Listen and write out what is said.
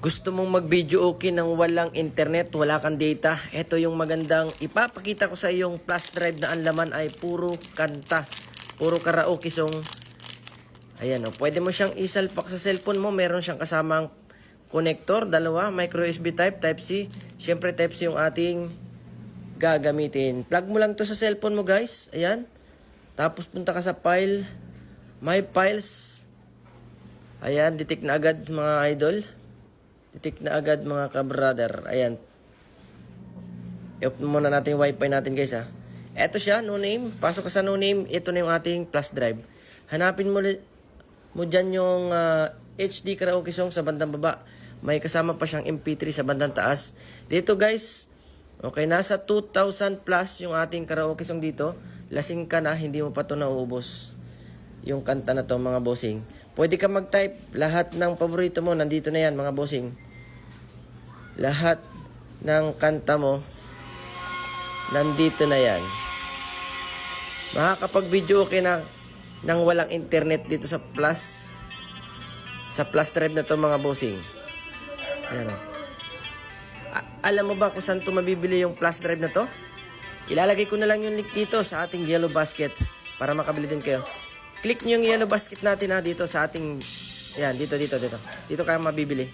Gusto mong mag-video okay nang walang internet, wala kang data? Ito yung magandang ipapakita ko sa iyong flash drive na ang laman ay puro kanta, puro karaoke song. Ayan o, pwede mo siyang isalpak sa cellphone mo. Meron siyang kasamang connector, dalawa, micro USB type C. Siyempre type C yung ating gagamitin. Plug mo lang to sa cellphone mo guys. Ayan. Tapos punta ka sa file, my files. Ayan, detect na agad mga idol. Detect na agad mga ka-brother. Ayan. I-open muna natin yung wifi natin guys ha. Eto siya, no name. Pasok ka sa no name. Ito na yung ating flash drive. Hanapin mo dyan yung HD karaoke song sa bandang baba. May kasama pa siyang MP3 sa bandang taas. Dito guys, okay, nasa 2,000 plus yung ating karaoke song dito. Lasing ka na, hindi mo pa ito nauubos. Yung kanta na to mga bossing. Pwede ka mag-type. Lahat ng paborito mo, nandito na yan mga bossing. Lahat ng kanta mo, nandito na yan. Makakapag-video okay na nang walang internet dito sa flash drive na to mga bossing. Ayan o. Alam mo ba kung saan to mabibili yung flash drive na to? Ilalagay ko na lang yung link dito sa ating yellow basket para makabili din kayo. Click nyo yung yellow basket natin ha dito sa ating, ayan, dito kayo mabibili.